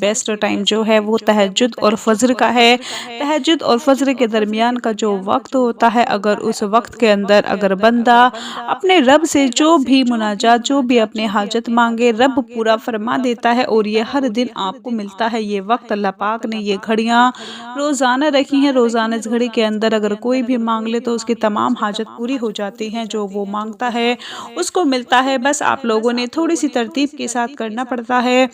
Best time جو ہے وہ تہجد اور فجر کا ہے۔ تہجد اور فجر کے درمیان کا جو وقت ہوتا ہے، اگر اس وقت کے اندر اگر بندہ اپنے رب سے جو بھی مناجات، جو بھی اپنے حاجت مانگے، رب پورا فرما دیتا ہے، اور یہ ہر دن آپ کو ملتا ہے۔ یہ وقت اللہ پاک نے یہ گھڑیاں روزانہ رکھی ہیں، روزانہ اس گھڑی کے اندر اگر کوئی بھی مانگ لے تو اس کی تمام حاجت پوری ہو جاتی ہیں، جو وہ مانگتا ہے اس کو ملتا ہے۔ بس آپ لوگوں نے تھوڑی سی ترتیب کے ساتھ کرنا پڑتا ہے۔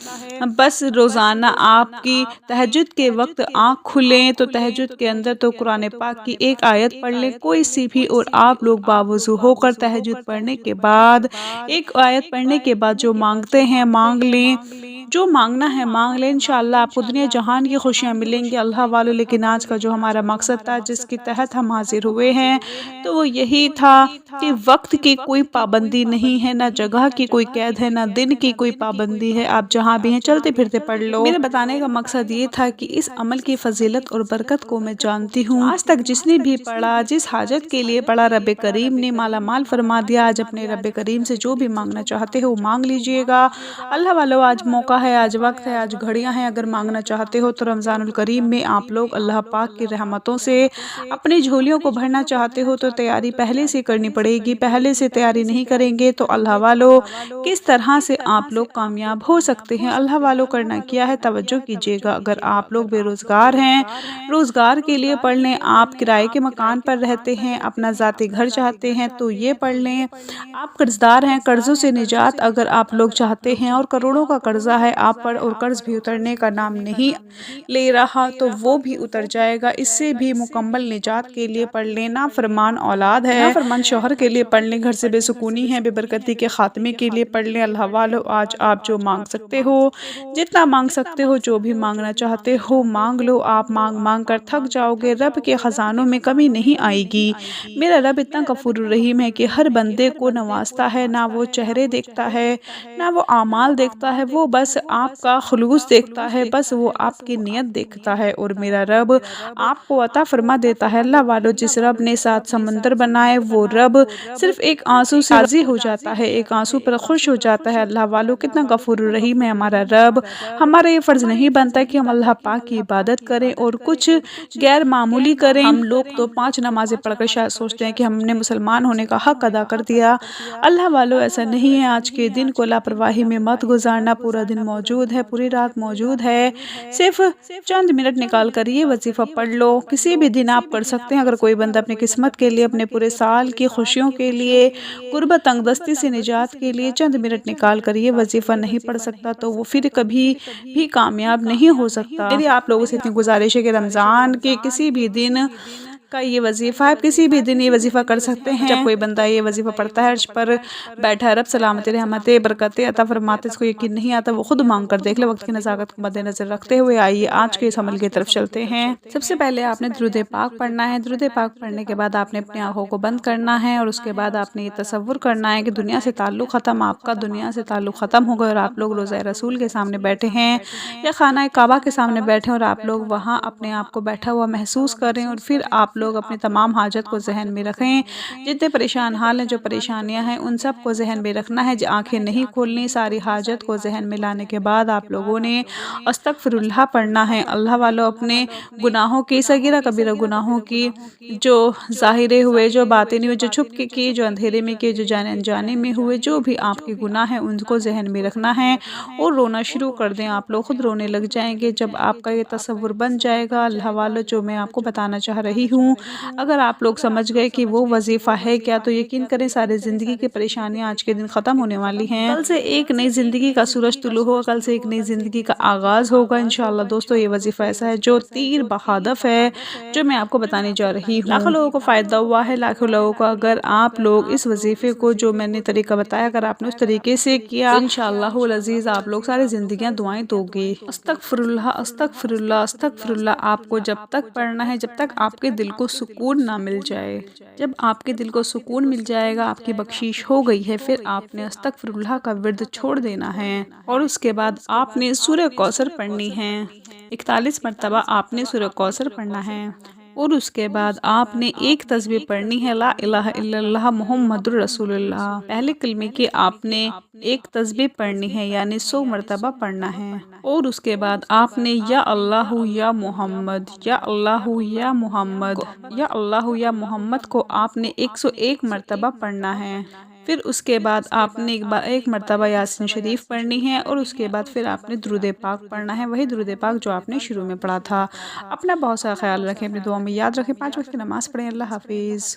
بس روزانہ آپ کی تہجد کے وقت آنکھ کھلیں تو تہجد کے اندر تو قرآن پاک کی ایک آیت پڑھ لیں کوئی سی بھی، اور آپ لوگ باوضو ہو کر تہجد پڑھنے کے بعد ایک آیت پڑھنے کے بعد جو مانگتے ہیں مانگ لیں، جو مانگنا ہے مانگ لیں، انشاءاللہ آپ کو دنیا جہان کی خوشیاں ملیں گی اللہ والو۔ لیکن آج کا جو ہمارا مقصد تھا جس کے تحت ہم حاضر ہوئے ہیں تو وہ یہی تھا کہ وقت کی کوئی پابندی نہیں ہے، نہ جگہ کی کوئی قید ہے، نہ دن کی کوئی پابندی ہے، آپ جہاں بھی ہیں چلتے پھرتے پڑھ لو۔ میرے بتانے کا مقصد یہ تھا کہ اس عمل کی فضیلت اور برکت کو میں جانتی ہوں، آج تک جس نے بھی پڑھا، جس حاجت کے لیے پڑھا، رب کریم نے مالا مال فرما دیا۔ آج اپنے رب کریم سے جو بھی مانگنا چاہتے ہو مانگ لیجئے گا اللہ والو۔ آج موقع ہے، آج وقت ہے، آج گھڑیاں ہیں، اگر مانگنا چاہتے ہو تو رمضان الکریم میں آپ لوگ اللہ پاک کی رحمتوں سے اپنی جھولیوں کو بھرنا چاہتے ہو تو تیاری پہلے سے کرنی پڑے گی۔ پہلے سے تیاری نہیں کریں گے تو اللہ والو کس طرح سے آپ لوگ کامیاب ہو سکتے ہیں؟ اللہ والو کرنا کیا ہے توجہ کیجئے گا۔ اگر آپ لوگ بے روزگار ہیں، روزگار کے لیے پڑھ لیں، آپ کرائے کے مکان پر رہتے ہیں، اپنا ذاتی گھر چاہتے ہیں تو یہ پڑھ لیں، آپ قرضدار ہیں، قرضوں سے نجات اگر آپ لوگ چاہتے ہیں اور کروڑوں کا قرضہ ہے آپ پر اور قرض بھی اترنے کا نام نہیں لے رہا تو وہ بھی اتر جائے گا، اس سے بھی مکمل نجات کے لیے پڑھ لیں۔ نافرمان اولاد ہے، نافرمان شوہر کے لیے پڑھ لیں، گھر سے بے سکونی ہے، بے برکتی کے خاتمے کے لیے پڑھ لیں۔ اللہ والو آج آپ جو مانگ سکتے ہو، جتنا مانگ سکتے ہو، جو بھی مانگنا چاہتے ہو مانگ لو۔ آپ مانگ مانگ کر تھک جاؤ گے، رب کے خزانوں میں کمی نہیں آئے گی۔ میرا رب اتنا غفور الرحیم ہے کہ ہر بندے کو نوازتا ہے، نہ وہ چہرے دیکھتا ہے نہ وہ اعمال دیکھتا ہے، وہ بس آپ کا خلوص دیکھتا ہے، بس وہ آپ کی نیت دیکھتا ہے، اور میرا رب آپ کو عطا فرما دیتا ہے۔ اللہ والو جس رب نے 7 سمندر بنائے وہ رب صرف ایک آنسو سے راضی ہو جاتا ہے، ایک آنسو پر خوش ہو جاتا ہے۔ اللہ والو کتنا غفور الرحیم ہے ہمارا رب۔ ہمارا یہ فرض نہیں بنتا کہ ہم اللہ پاک کی عبادت کریں اور کچھ غیر معمولی کریں۔ ہم لوگ تو 5 نمازیں پڑھ کر شاید سوچتے ہیں کہ ہم نے مسلمان ہونے کا حق ادا کر دیا۔ اللہ والو ایسا نہیں ہے، آج کے دن کو لاپرواہی میں مت گزارنا، پورا دن موجود ہے، پوری رات موجود ہے، صرف چند منٹ نکال کر یہ وظیفہ پڑھ لو۔ کسی بھی دن آپ کر سکتے ہیں، اگر کوئی بندہ اپنی قسمت کے لیے، اپنے پورے سال کی خوشیوں کے لیے، غربت تنگ دستی سے نجات کے لیے چند منٹ نکال کر یہ وظیفہ نہیں پڑھ سکتا تو وہ پھر کبھی بھی کامیاب نہیں ہو سکتا۔ میری آپ لوگوں سے اتنی گزارش ہے کہ رمضان کے کسی بھی دن کا یہ وظیفہ ہے، کسی بھی دن یہ وظیفہ کر سکتے ہیں۔ جب کوئی بندہ یہ وظیفہ پڑھتا ہے، عرش پر بیٹھا ہے، رب سلامتی رحمتیں برکتیں عطا فرماتے، اس کو یقین نہیں آتا وہ خود مانگ کر دیکھ لے۔ وقت کی نزاکت کو مد نظر رکھتے ہوئے آئیے آج کے اس عمل کی طرف چلتے ہیں۔ سب سے پہلے آپ نے درود پاک پڑھنا ہے۔ درود پاک پڑھنے کے بعد آپ نے اپنی آنکھوں کو بند کرنا ہے اور اس کے بعد آپ نے یہ تصور کرنا ہے کہ دنیا سے تعلق ختم، آپ کا دنیا سے تعلق ختم ہو گیا اور آپ لوگ روضہ رسول کے سامنے بیٹھے ہیں یا خانہ کعبہ کے سامنے بیٹھے اور آپ لوگ وہاں اپنے آپ کو بیٹھا ہوا محسوس کریں، اور پھر آپ لوگ اپنے تمام حاجت کو ذہن میں رکھیں۔ جتنے پریشان حال ہیں، جو پریشانیاں ہیں، ان سب کو ذہن میں رکھنا ہے، آنکھیں نہیں کھولنی، ساری حاجت کو ذہن میں لانے کے بعد آپ لوگوں نے استغفر اللہ پڑھنا ہے۔ اللہ والو اپنے گناہوں کی، صغیرہ کبیرہ گناہوں کی، جو ظاہرے ہوئے، جو باطنی ہوئے، جو چھپ کے کیے، جو اندھیرے میں کیے، جو جانے انجانے میں ہوئے، جو بھی آپ کے گناہ ہیں ان کو ذہن میں رکھنا ہے اور رونا شروع کر دیں۔ آپ لوگ خود رونے لگ جائیں گے جب آپ کا یہ تصور بن جائے گا۔ اللہ والو جو میں آپ کو بتانا چاہ رہی ہوں، اگر آپ لوگ سمجھ گئے کہ وہ وظیفہ ہے کیا تو یقین کریں ساری زندگی کی پریشانیاں آج کے دن ختم ہونے والی ہیں۔ کل سے ایک نئی زندگی کا سورج طلوع ہوگا، کل سے ایک نئی زندگی کا آغاز ہوگا انشاءاللہ۔ دوستو یہ وظیفہ ایسا ہے جو تیر بہدف ہے، جو میں آپ کو بتانے جا رہی ہوں۔ لاکھوں لوگوں کو فائدہ ہوا ہے، لاکھوں لوگوں کو، اگر آپ لوگ اس وظیفے کو جو میں نے طریقہ بتایا اگر آپ نے اس طریقے سے کیا انشاءاللہ العزیز آپ لوگ ساری زندگیاں دعائیں دو گے۔ استغفر اللہ استغفر اللہ استغفر اللہ آپ کو جب تک پڑھنا ہے جب تک آپ کے دل کو سکون نہ مل جائے۔ جب آپ کے دل کو سکون مل جائے گا، آپ کی بخشش ہو گئی ہے، پھر آپ نے استغفر اللہ کا ورد چھوڑ دینا ہے اور اس کے بعد آپ نے سورہ کوثر پڑھنی ہے۔ 41 مرتبہ آپ نے سورہ کوثر پڑھنا ہے۔ اور اس کے بعد آپ نے ایک تسبیح پڑھنی ہے لا الہ الا اللہ محمد الرسول اللہ۔ پہلے کلمے کی آپ نے ایک تسبیح پڑھنی ہے یعنی 100 مرتبہ پڑھنا ہے، اور اس کے بعد آپ نے یا اللہ یا محمد یا اللہ یا محمد یا اللہ یا محمد کو آپ نے 101 مرتبہ پڑھنا ہے۔ پھر اس کے بعد آپ نے ایک مرتبہ یاسین شریف پڑھنی ہے، اور اس کے بعد پھر آپ نے درود پاک پڑھنا ہے، وہی درود پاک جو آپ نے شروع میں پڑھا تھا۔ اپنا بہت سارا خیال رکھیں، اپنی دعاؤں میں یاد رکھیں، 5 وقت کی نماز پڑھیں۔ اللہ حافظ۔